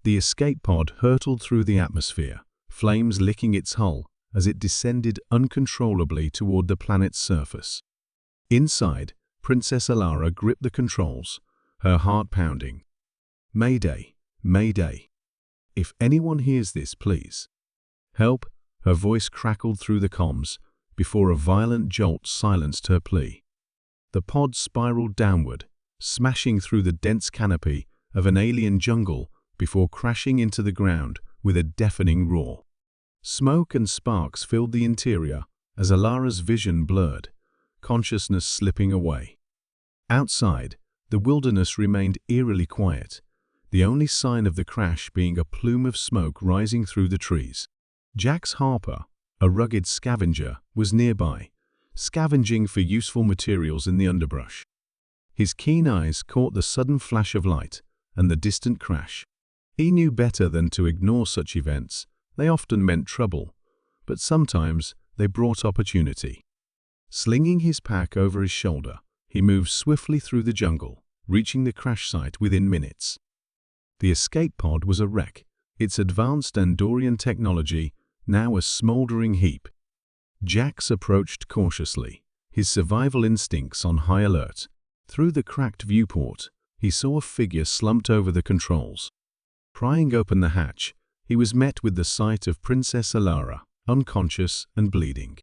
The escape pod hurtled through the atmosphere, flames licking its hull as it descended uncontrollably toward the planet's surface. Inside, Princess Alara gripped the controls, her heart pounding. "Mayday, Mayday. If anyone hears this, please. Help," her voice crackled through the comms before a violent jolt silenced her plea. The pod spiraled downward, smashing through the dense canopy of an alien jungle before crashing into the ground with a deafening roar. Smoke and sparks filled the interior as Alara's vision blurred, consciousness slipping away. Outside, the wilderness remained eerily quiet, the only sign of the crash being a plume of smoke rising through the trees. Jax Harper, a rugged scavenger, was nearby, scavenging for useful materials in the underbrush. His keen eyes caught the sudden flash of light and the distant crash. He knew better than to ignore such events. They often meant trouble, but sometimes they brought opportunity. Slinging his pack over his shoulder, he moved swiftly through the jungle, reaching the crash site within minutes. The escape pod was a wreck, its advanced Andorian technology now a smoldering heap. Jax approached cautiously, his survival instincts on high alert. Through the cracked viewport, he saw a figure slumped over the controls. Prying open the hatch, he was met with the sight of Princess Alara, unconscious and bleeding.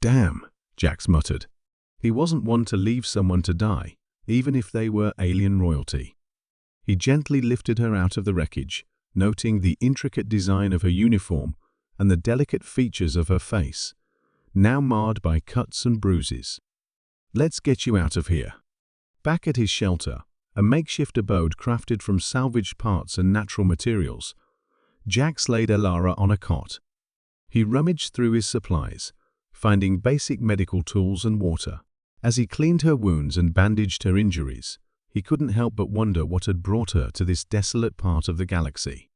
"Damn," Jax muttered. He wasn't one to leave someone to die, even if they were alien royalty. He gently lifted her out of the wreckage, noting the intricate design of her uniform and the delicate features of her face, now marred by cuts and bruises. "Let's get you out of here." Back at his shelter, a makeshift abode crafted from salvaged parts and natural materials, Jax laid Alara on a cot. He rummaged through his supplies, finding basic medical tools and water. As he cleaned her wounds and bandaged her injuries, he couldn't help but wonder what had brought her to this desolate part of the galaxy.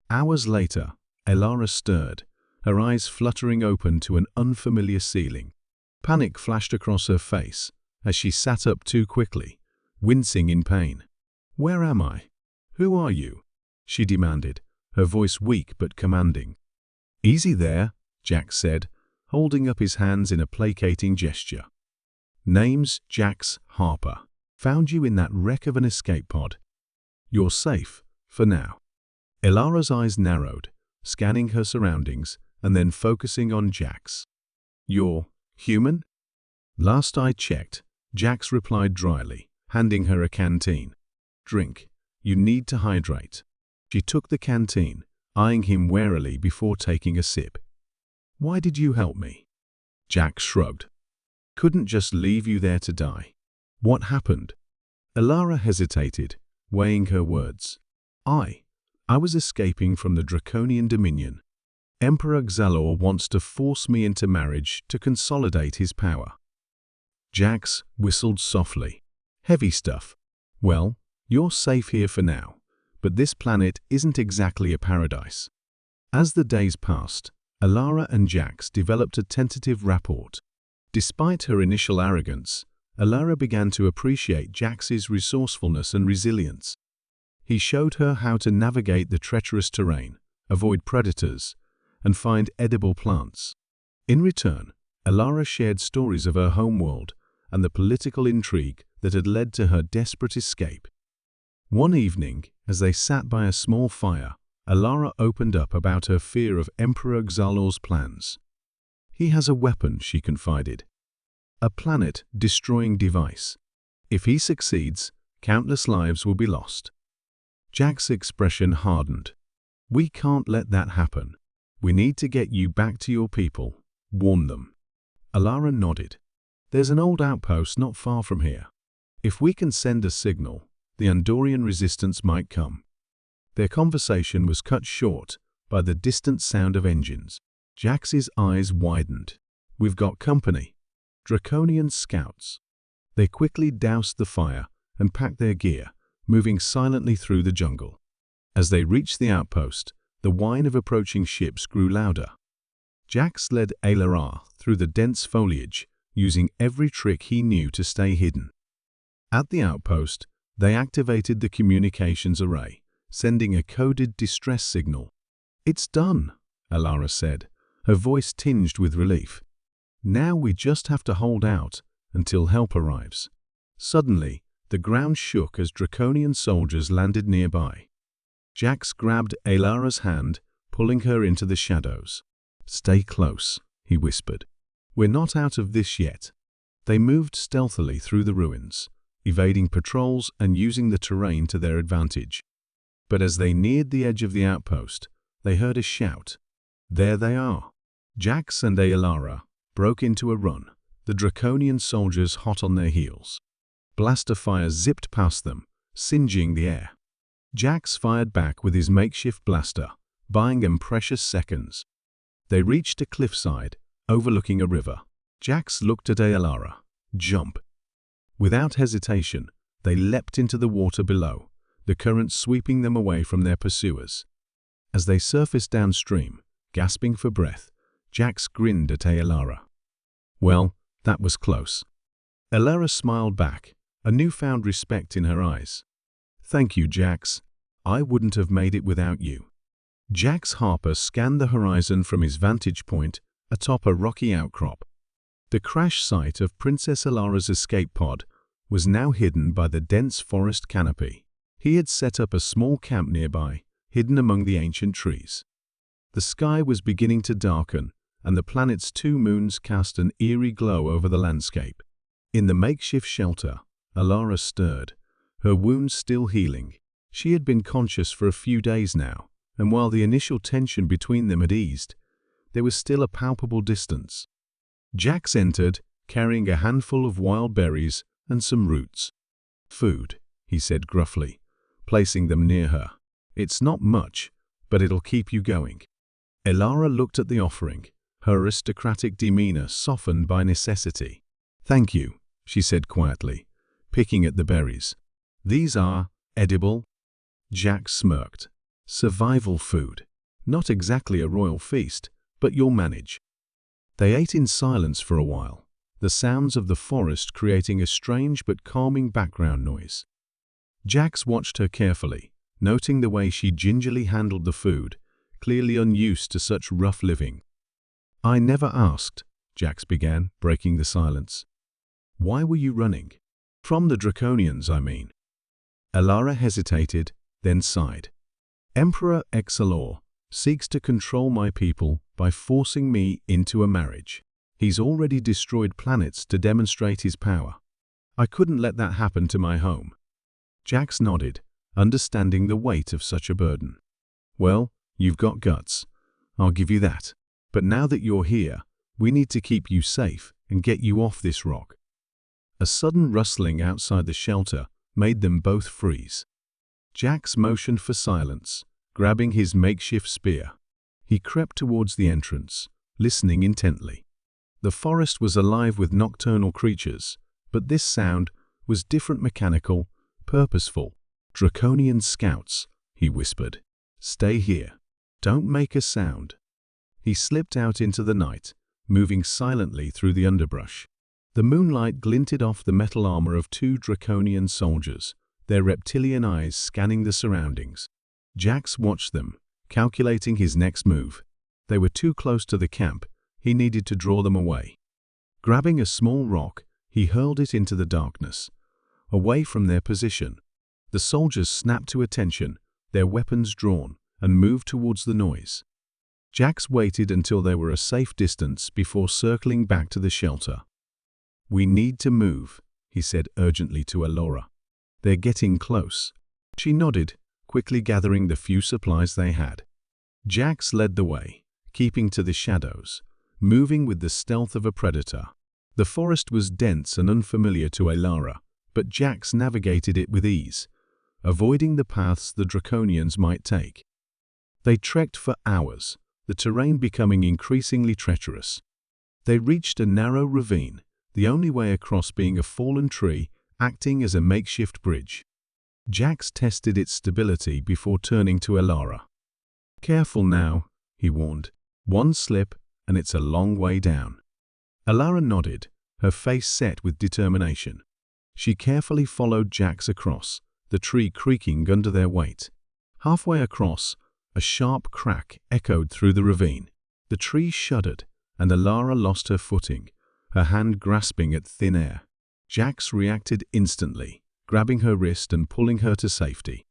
Hours later, Alara stirred, her eyes fluttering open to an unfamiliar ceiling. Panic flashed across her face as she sat up too quickly, wincing in pain. "Where am I? Who are you?" she demanded, her voice weak but commanding. "Easy there," Jax said, holding up his hands in a placating gesture. "Name's Jax Harper. Found you in that wreck of an escape pod. You're safe, for now." Alara's eyes narrowed, scanning her surroundings and then focusing on Jax. "You're human?" "Last I checked," Jax replied dryly, handing her a canteen. "Drink. You need to hydrate." She took the canteen, eyeing him warily before taking a sip. "Why did you help me?" Jax shrugged. "Couldn't just leave you there to die." "What happened?" Alara hesitated, weighing her words. I was escaping from the Draconian Dominion. Emperor Xalor wants to force me into marriage to consolidate his power." Jax whistled softly. "Heavy stuff. Well, you're safe here for now, but this planet isn't exactly a paradise." As the days passed, Alara and Jax developed a tentative rapport. Despite her initial arrogance, Alara began to appreciate Jax's resourcefulness and resilience. He showed her how to navigate the treacherous terrain, avoid predators, and find edible plants. In return, Alara shared stories of her homeworld and the political intrigue that had led to her desperate escape. One evening, as they sat by a small fire, Alara opened up about her fear of Emperor Xalor's plans. "He has a weapon," she confided. "A planet-destroying device. If he succeeds, countless lives will be lost." Jax's expression hardened. "We can't let that happen. We need to get you back to your people. Warn them." Alara nodded. "There's an old outpost not far from here. If we can send a signal, the Andorian resistance might come." Their conversation was cut short by the distant sound of engines. Jax's eyes widened. "We've got company. Draconian scouts." They quickly doused the fire and packed their gear, moving silently through the jungle. As they reached the outpost, the whine of approaching ships grew louder. Jax led Alara through the dense foliage, using every trick he knew to stay hidden. At the outpost, they activated the communications array, sending a coded distress signal. "It's done," Alara said, her voice tinged with relief. "Now we just have to hold out until help arrives." Suddenly, the ground shook as Draconian soldiers landed nearby. Jax grabbed Alara's hand, pulling her into the shadows. "Stay close," he whispered. "We're not out of this yet." They moved stealthily through the ruins, evading patrols and using the terrain to their advantage. But as they neared the edge of the outpost, they heard a shout. There they are! Jax and Alara broke into a run, the Draconian soldiers hot on their heels. Blaster fire zipped past them, singeing the air. Jax fired back with his makeshift blaster, buying them precious seconds. They reached a cliffside, overlooking a river. Jax looked at Alara. "Jump." Without hesitation, they leapt into the water below, the current sweeping them away from their pursuers. As they surfaced downstream, gasping for breath, Jax grinned at Alara. "Well, that was close." Alara smiled back, a newfound respect in her eyes. "Thank you, Jax. I wouldn't have made it without you." Jax Harper scanned the horizon from his vantage point atop a rocky outcrop. The crash site of Princess Alara's escape pod was now hidden by the dense forest canopy. He had set up a small camp nearby, hidden among the ancient trees. The sky was beginning to darken, and the planet's 2 moons cast an eerie glow over the landscape. In the makeshift shelter, Alara stirred, her wounds still healing. She had been conscious for a few days now, and while the initial tension between them had eased, there was still a palpable distance. Jax entered, carrying a handful of wild berries and some roots. "Food," he said gruffly, placing them near her. "It's not much, but it'll keep you going." Alara looked at the offering, her aristocratic demeanor softened by necessity. "Thank you," she said quietly, picking at the berries. "These are edible." Jax smirked. "Survival food. Not exactly a royal feast, but you'll manage." They ate in silence for a while, the sounds of the forest creating a strange but calming background noise. Jax watched her carefully, noting the way she gingerly handled the food, clearly unused to such rough living. "I never asked," Jax began, breaking the silence. "Why were you running? From the Draconians, I mean." Alara hesitated, then sighed. "Emperor Exalor seeks to control my people by forcing me into a marriage. He's already destroyed planets to demonstrate his power. I couldn't let that happen to my home." Jax nodded, understanding the weight of such a burden. "Well, you've got guts. I'll give you that. But now that you're here, we need to keep you safe and get you off this rock." A sudden rustling outside the shelter made them both freeze. Jax motioned for silence, grabbing his makeshift spear. He crept towards the entrance, listening intently. The forest was alive with nocturnal creatures, but this sound was different, mechanical, purposeful. "Draconian scouts," he whispered. "Stay here. Don't make a sound." He slipped out into the night, moving silently through the underbrush. The moonlight glinted off the metal armor of 2 Draconian soldiers, their reptilian eyes scanning the surroundings. Jax watched them, calculating his next move. They were too close to the camp. He needed to draw them away. Grabbing a small rock, he hurled it into the darkness, away from their position. The soldiers snapped to attention, their weapons drawn, and moved towards the noise. Jax waited until they were a safe distance before circling back to the shelter. "We need to move," he said urgently to Alara. "They're getting close." She nodded, quickly gathering the few supplies they had. Jax led the way, keeping to the shadows, moving with the stealth of a predator. The forest was dense and unfamiliar to Alara, but Jax navigated it with ease, avoiding the paths the Draconians might take. They trekked for hours, the terrain becoming increasingly treacherous. They reached a narrow ravine, the only way across being a fallen tree acting as a makeshift bridge. Jax tested its stability before turning to Alara. "Careful now," he warned. "One slip, and it's a long way down." Alara nodded, her face set with determination. She carefully followed Jax across, the tree creaking under their weight. Halfway across, a sharp crack echoed through the ravine. The tree shuddered, and Alara lost her footing, her hand grasping at thin air. Jax reacted instantly, grabbing her wrist and pulling her to safety.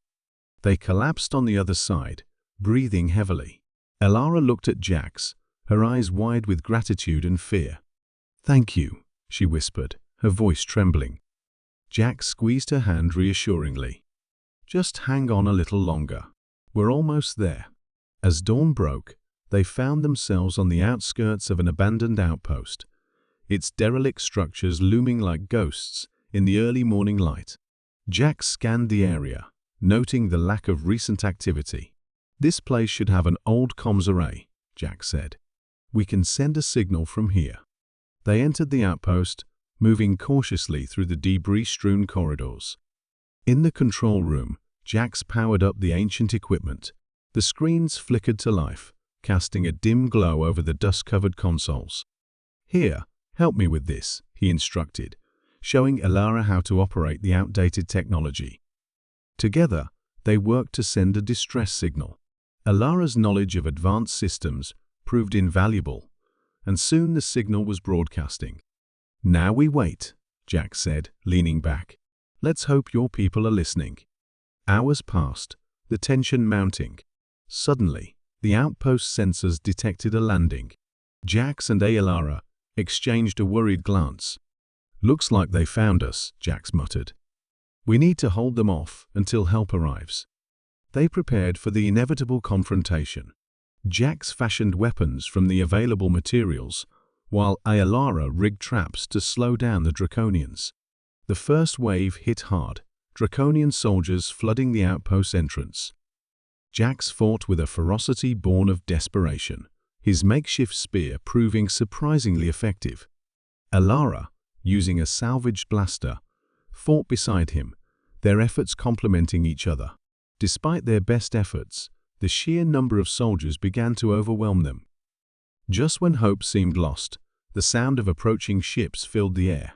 They collapsed on the other side, breathing heavily. Alara looked at Jax, her eyes wide with gratitude and fear. "Thank you," she whispered, her voice trembling. Jax squeezed her hand reassuringly. "Just hang on a little longer. We're almost there." As dawn broke, they found themselves on the outskirts of an abandoned outpost, its derelict structures looming like ghosts in the early morning light. Jax scanned the area, noting the lack of recent activity. "This place should have an old comms array," Jax said. "We can send a signal from here." They entered the outpost, moving cautiously through the debris-strewn corridors. In the control room, Jax powered up the ancient equipment. The screens flickered to life, casting a dim glow over the dust-covered consoles. "Here, help me with this," he instructed, showing Alara how to operate the outdated technology. Together, they worked to send a distress signal. Alara's knowledge of advanced systems proved invaluable, and soon the signal was broadcasting. "Now we wait," Jax said, leaning back. "Let's hope your people are listening." Hours passed, the tension mounting. Suddenly, the outpost sensors detected a landing. Jax and Alara exchanged a worried glance. "Looks like they found us," Jax muttered. "We need to hold them off until help arrives." They prepared for the inevitable confrontation. Jax fashioned weapons from the available materials, while Alara rigged traps to slow down the Draconians. The first wave hit hard, Draconian soldiers flooding the outpost entrance. Jax fought with a ferocity born of desperation, his makeshift spear proving surprisingly effective. Alara, using a salvaged blaster, fought beside him, their efforts complementing each other. Despite their best efforts, the sheer number of soldiers began to overwhelm them. Just when hope seemed lost, the sound of approaching ships filled the air.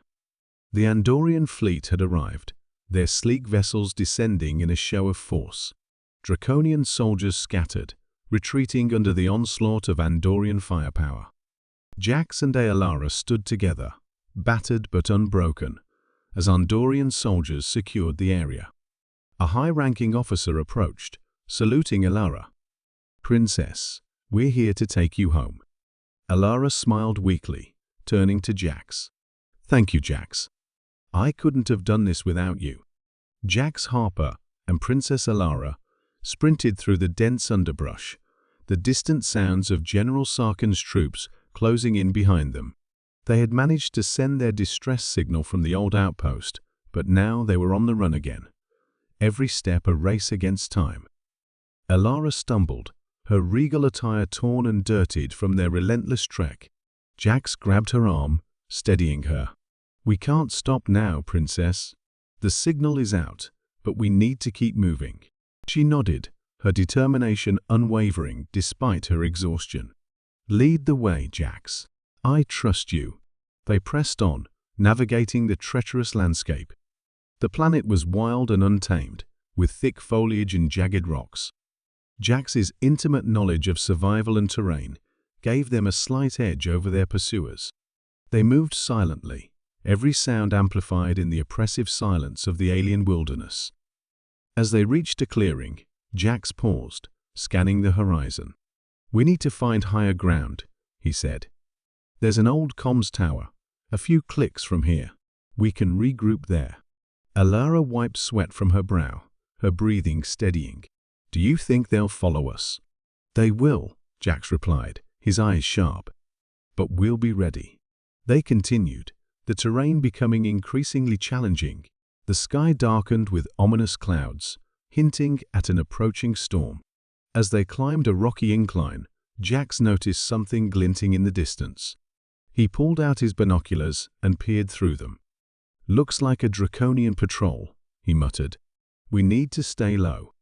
The Andorian fleet had arrived, their sleek vessels descending in a show of force. Draconian soldiers scattered, retreating under the onslaught of Andorian firepower. Jax and Alara stood together, battered but unbroken, as Andorian soldiers secured the area. A high-ranking officer approached, saluting Alara. "Princess, we're here to take you home." Alara smiled weakly, turning to Jax. "Thank you, Jax. I couldn't have done this without you." Jax Harper and Princess Alara sprinted through the dense underbrush, the distant sounds of General Sarkin's troops closing in behind them. They had managed to send their distress signal from the old outpost, but now they were on the run again, every step a race against time. Alara stumbled, her regal attire torn and dirtied from their relentless trek. Jax grabbed her arm, steadying her. "We can't stop now, Princess. The signal is out, but we need to keep moving." She nodded, her determination unwavering despite her exhaustion. "Lead the way, Jax. I trust you." They pressed on, navigating the treacherous landscape. The planet was wild and untamed, with thick foliage and jagged rocks. Jax's intimate knowledge of survival and terrain gave them a slight edge over their pursuers. They moved silently, every sound amplified in the oppressive silence of the alien wilderness. As they reached a clearing, Jax paused, scanning the horizon. "We need to find higher ground," he said. "There's an old comms tower, a few clicks from here. We can regroup there." Alara wiped sweat from her brow, her breathing steadying. "Do you think they'll follow us?" "They will," Jax replied, his eyes sharp. "But we'll be ready." They continued, the terrain becoming increasingly challenging. The sky darkened with ominous clouds, hinting at an approaching storm. As they climbed a rocky incline, Jax noticed something glinting in the distance. He pulled out his binoculars and peered through them. "Looks like a Draconian patrol," he muttered. "We need to stay low."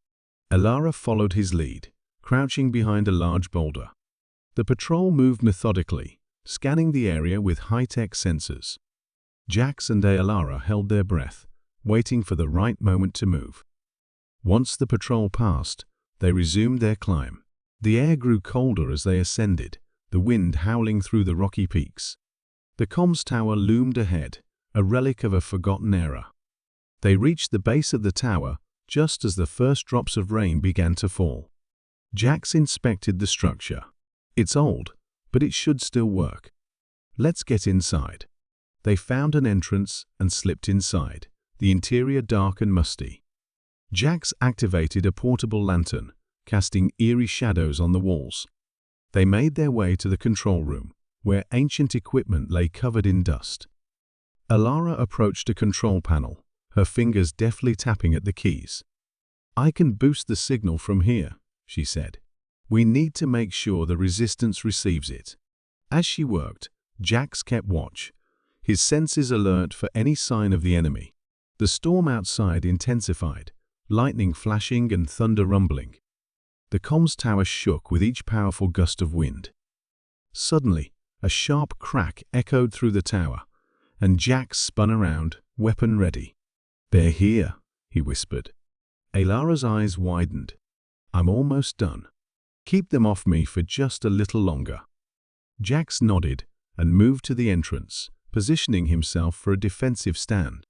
Alara followed his lead, crouching behind a large boulder. The patrol moved methodically, scanning the area with high-tech sensors. Jax and Alara held their breath, waiting for the right moment to move. Once the patrol passed, They resumed their climb. The air grew colder as they ascended, the wind howling through the rocky peaks. The comms tower loomed ahead, a relic of a forgotten era. They reached the base of the tower just as the first drops of rain began to fall. Jax inspected the structure. It's old, but it should still work. Let's get inside. They found an entrance and slipped inside, the interior dark and musty. Jax activated a portable lantern, casting eerie shadows on the walls. They made their way to the control room, where ancient equipment lay covered in dust. Alara approached a control panel, her fingers deftly tapping at the keys. "I can boost the signal from here," she said. "We need to make sure the resistance receives it." As she worked, Jax kept watch, his senses alert for any sign of the enemy. The storm outside intensified, lightning flashing and thunder rumbling. The comms tower shook with each powerful gust of wind. Suddenly, a sharp crack echoed through the tower, and Jax spun around, weapon ready. "They're here," he whispered. Alara's eyes widened. "I'm almost done. Keep them off me for just a little longer." Jax nodded and moved to the entrance, positioning himself for a defensive stand.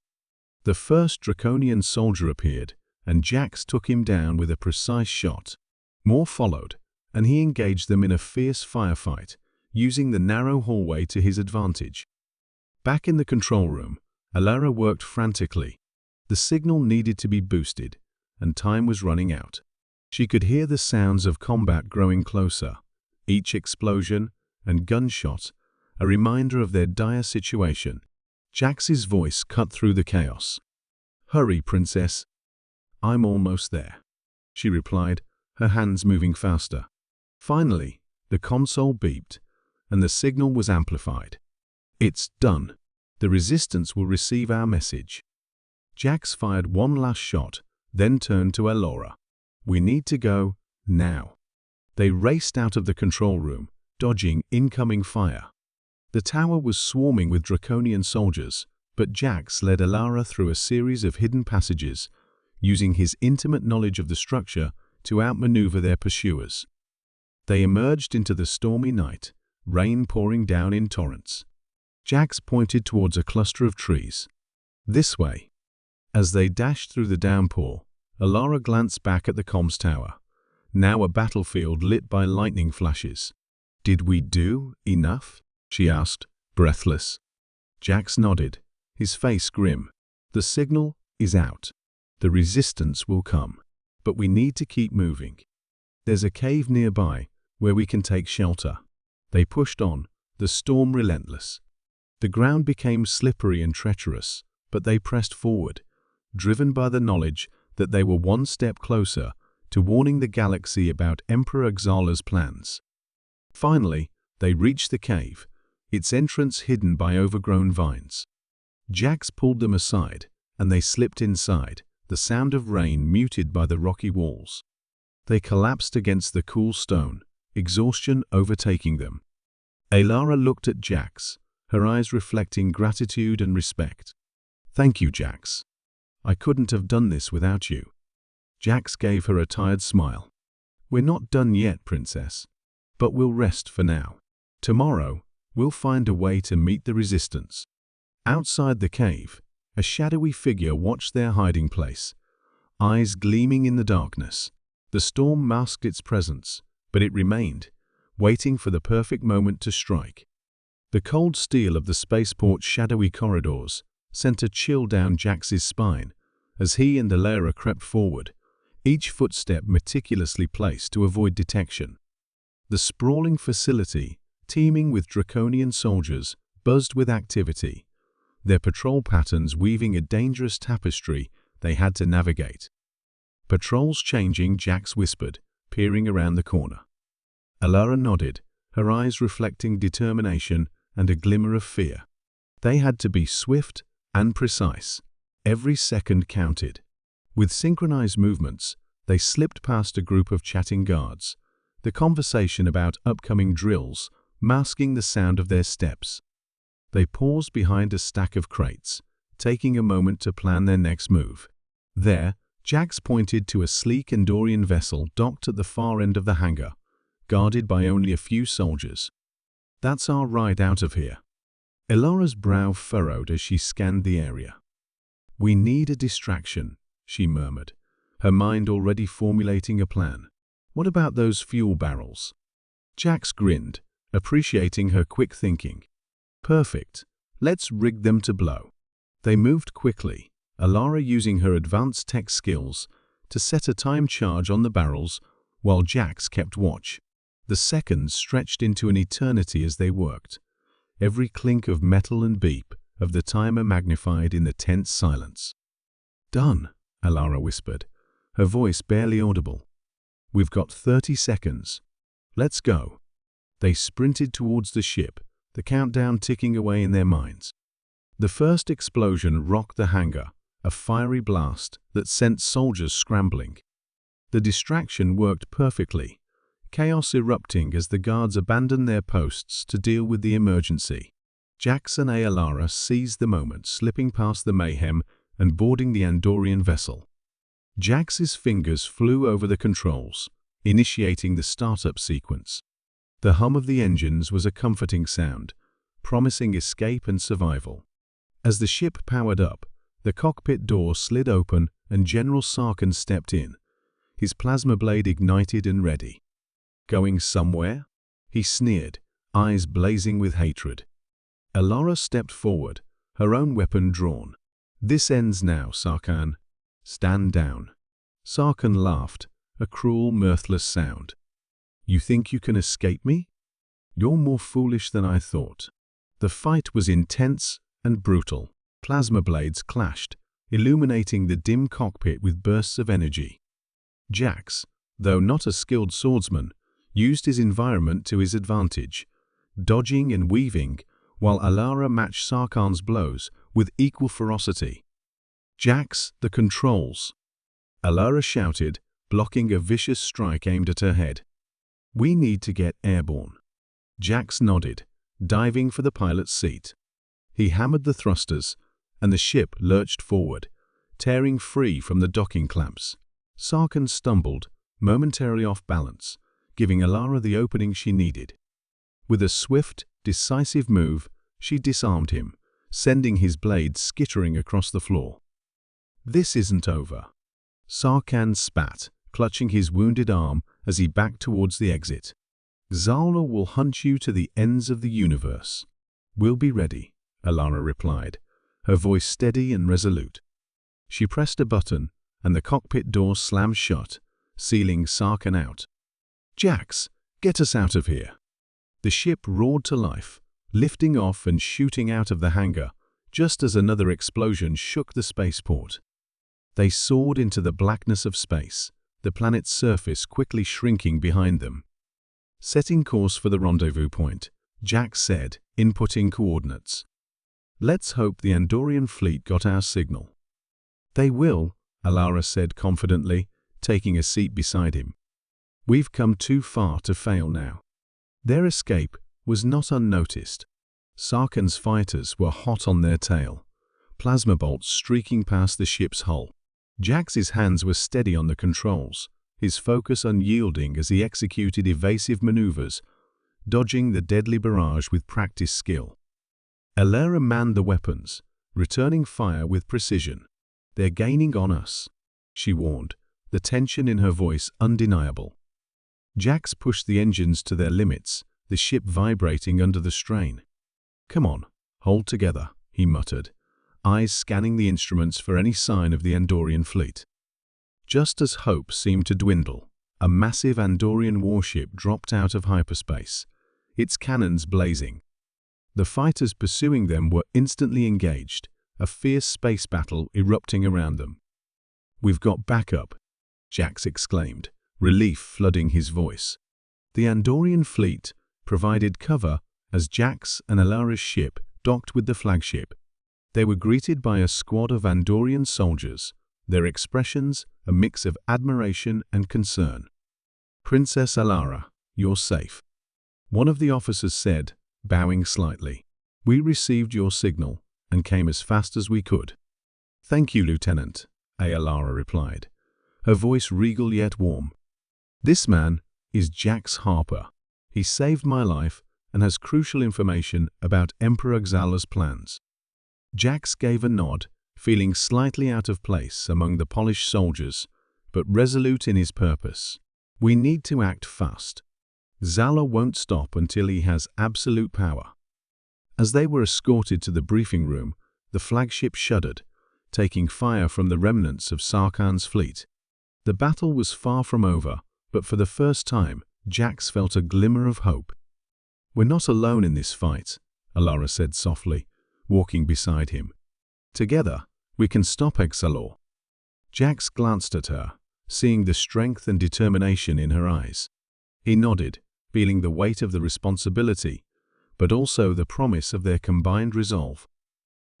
The first Draconian soldier appeared, and Jax took him down with a precise shot. More followed, and he engaged them in a fierce firefight, using the narrow hallway to his advantage. Back in the control room, Alara worked frantically. The signal needed to be boosted, and time was running out. She could hear the sounds of combat growing closer, each explosion and gunshot a reminder of their dire situation. Jax's voice cut through the chaos. "Hurry, Princess." "I'm almost there," she replied, her hands moving faster. Finally, the console beeped, and the signal was amplified. "It's done. The resistance will receive our message." Jax fired one last shot, then turned to Alara. "We need to go, now." They raced out of the control room, dodging incoming fire. The tower was swarming with Draconian soldiers, but Jax led Alara through a series of hidden passages, using his intimate knowledge of the structure to outmaneuver their pursuers. They emerged into the stormy night, rain pouring down in torrents. Jax pointed towards a cluster of trees. "This way." As they dashed through the downpour, Alara glanced back at the comms tower, now a battlefield lit by lightning flashes. "Did we do enough?" she asked, breathless. Jax nodded, his face grim. "The signal is out. The resistance will come. But we need to keep moving. There's a cave nearby where we can take shelter." They pushed on, the storm relentless. The ground became slippery and treacherous, but they pressed forward, driven by the knowledge that they were one step closer to warning the galaxy about Emperor Xala's plans. Finally, they reached the cave, its entrance hidden by overgrown vines. Jax pulled them aside, and they slipped inside, the sound of rain muted by the rocky walls. They collapsed against the cool stone, exhaustion overtaking them. Alara looked at Jax, her eyes reflecting gratitude and respect. "Thank you, Jax. I couldn't have done this without you." Jax gave her a tired smile. "We're not done yet, Princess, but we'll rest for now. Tomorrow, we'll find a way to meet the resistance." Outside the cave, a shadowy figure watched their hiding place, eyes gleaming in the darkness. The storm masked its presence, but it remained, waiting for the perfect moment to strike. The cold steel of the spaceport's shadowy corridors sent a chill down Jax's spine as he and Alara crept forward, each footstep meticulously placed to avoid detection. The sprawling facility, teeming with Draconian soldiers, buzzed with activity, their patrol patterns weaving a dangerous tapestry they had to navigate. "Patrols changing," Jax whispered, peering around the corner. Alara nodded, her eyes reflecting determination and a glimmer of fear. They had to be swift and precise. Every second counted. With synchronized movements, they slipped past a group of chatting guards, the conversation about upcoming drills masking the sound of their steps. They paused behind a stack of crates, taking a moment to plan their next move. There, Jax pointed to a sleek Andorian vessel docked at the far end of the hangar, guarded by only a few soldiers. "That's our ride out of here." Elara's brow furrowed as she scanned the area. "We need a distraction," she murmured, her mind already formulating a plan. "What about those fuel barrels?" Jax grinned, appreciating her quick thinking. "Perfect. Let's rig them to blow." They moved quickly, Elara using her advanced tech skills to set a time charge on the barrels while Jax kept watch. The seconds stretched into an eternity as they worked, every clink of metal and beep of the timer magnified in the tense silence. "Done," Elara whispered, her voice barely audible. "We've got 30 seconds. Let's go." They sprinted towards the ship, the countdown ticking away in their minds. The first explosion rocked the hangar, a fiery blast that sent soldiers scrambling. The distraction worked perfectly, chaos erupting as the guards abandoned their posts to deal with the emergency. Jax and Elara seized the moment, slipping past the mayhem and boarding the Andorian vessel. Jax's fingers flew over the controls, initiating the startup sequence. The hum of the engines was a comforting sound, promising escape and survival. As the ship powered up, the cockpit door slid open and General Sarkin stepped in, his plasma blade ignited and ready. "Going somewhere?" he sneered, eyes blazing with hatred. Elara stepped forward, her own weapon drawn. "This ends now, Sarkin. Stand down." Sarkin laughed, a cruel, mirthless sound. "You think you can escape me? You're more foolish than I thought." The fight was intense and brutal. Plasma blades clashed, illuminating the dim cockpit with bursts of energy. Jax, though not a skilled swordsman, used his environment to his advantage, dodging and weaving, while Elara matched Sarkin's blows with equal ferocity. "Jax, the controls!" Elara shouted, blocking a vicious strike aimed at her head. "We need to get airborne." Jax nodded, diving for the pilot's seat. He hammered the thrusters, and the ship lurched forward, tearing free from the docking clamps. Sarkin stumbled, momentarily off balance, giving Elara the opening she needed. With a swift, decisive move, she disarmed him, sending his blade skittering across the floor. "This isn't over." Sarkin spat, clutching his wounded arm as he backed towards the exit. "Xala will hunt you to the ends of the universe." "We'll be ready," Elara replied, her voice steady and resolute. She pressed a button, and the cockpit door slammed shut, sealing Sarkin out. "Jax, get us out of here." The ship roared to life, lifting off and shooting out of the hangar, just as another explosion shook the spaceport. They soared into the blackness of space, the planet's surface quickly shrinking behind them. Setting course for the rendezvous point, Jax said, inputting coordinates. "Let's hope the Andorian fleet got our signal." "They will," Elara said confidently, taking a seat beside him. "We've come too far to fail now." Their escape was not unnoticed. Sarkin's fighters were hot on their tail, plasma bolts streaking past the ship's hull. Jax's hands were steady on the controls, his focus unyielding as he executed evasive maneuvers, dodging the deadly barrage with practiced skill. Elara manned the weapons, returning fire with precision. "They're gaining on us," she warned, the tension in her voice undeniable. Jax pushed the engines to their limits, the ship vibrating under the strain. "Come on, hold together," he muttered, eyes scanning the instruments for any sign of the Andorian fleet. Just as hope seemed to dwindle, a massive Andorian warship dropped out of hyperspace, its cannons blazing. The fighters pursuing them were instantly engaged, a fierce space battle erupting around them. "We've got backup," Jax exclaimed, relief flooding his voice. The Andorian fleet provided cover as Jax and Elara's ship docked with the flagship. They were greeted by a squad of Andorian soldiers, their expressions a mix of admiration and concern. "Princess Elara, you're safe," one of the officers said, bowing slightly. "We received your signal and came as fast as we could." "Thank you, Lieutenant," Elara replied, her voice regal yet warm. "This man is Jax Harper. He saved my life and has crucial information about Emperor Xala's plans." Jax gave a nod, feeling slightly out of place among the polished soldiers, but resolute in his purpose. "We need to act fast. Xala won't stop until he has absolute power." As they were escorted to the briefing room, the flagship shuddered, taking fire from the remnants of Sarkhan's fleet. The battle was far from over, but for the first time, Jax felt a glimmer of hope. "We're not alone in this fight," Alara said softly, walking beside him. "Together, we can stop Xalor." Jax glanced at her, seeing the strength and determination in her eyes. He nodded, feeling the weight of the responsibility, but also the promise of their combined resolve.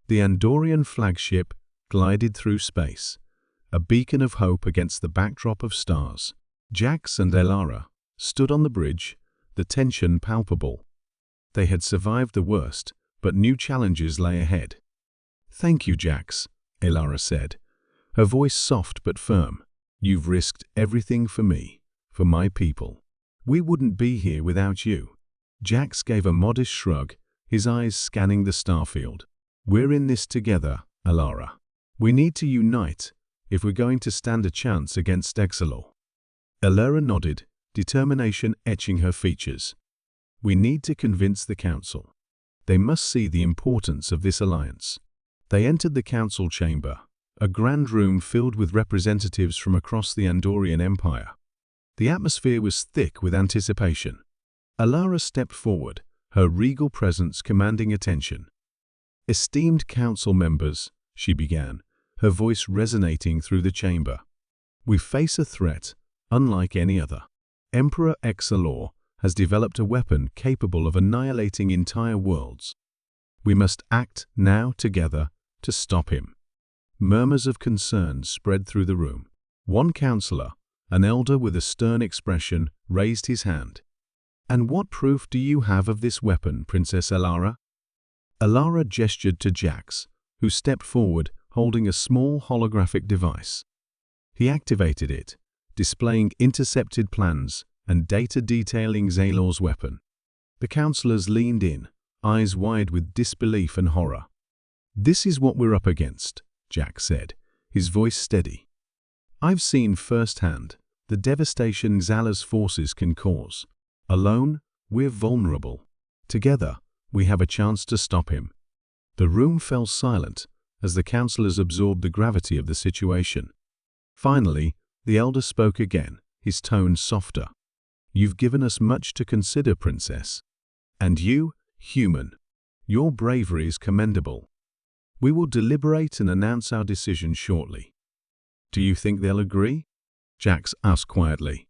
The Andorian flagship glided through space, a beacon of hope against the backdrop of stars. Jax and Alara stood on the bridge, the tension palpable. They had survived the worst, but new challenges lay ahead. "Thank you, Jax," Alara said, her voice soft but firm. "You've risked everything for me, for my people. We wouldn't be here without you." Jax gave a modest shrug, his eyes scanning the starfield. "We're in this together, Alara. We need to unite if we're going to stand a chance against Xalor." Alara nodded, determination etching her features. "We need to convince the council. They must see the importance of this alliance." They entered the council chamber, a grand room filled with representatives from across the Andorian Empire. The atmosphere was thick with anticipation. Alara stepped forward, her regal presence commanding attention. "Esteemed council members," she began, her voice resonating through the chamber. "We face a threat unlike any other. Emperor Xalor has developed a weapon capable of annihilating entire worlds. We must act now together to stop him." Murmurs of concern spread through the room. One councillor, an elder with a stern expression, raised his hand. "And what proof do you have of this weapon, Princess Alara?" Alara gestured to Jax, who stepped forward holding a small holographic device. He activated it, displaying intercepted plans and data detailing Xalor's weapon. The councillors leaned in, eyes wide with disbelief and horror. "This is what we're up against," Jax said, his voice steady. "I've seen firsthand the devastation Xala's forces can cause. Alone, we're vulnerable. Together, we have a chance to stop him." The room fell silent as the councillors absorbed the gravity of the situation. Finally, the elder spoke again, his tone softer. "You've given us much to consider, Princess. And you, human. Your bravery is commendable. We will deliberate and announce our decision shortly." "Do you think they'll agree?" Jax asked quietly.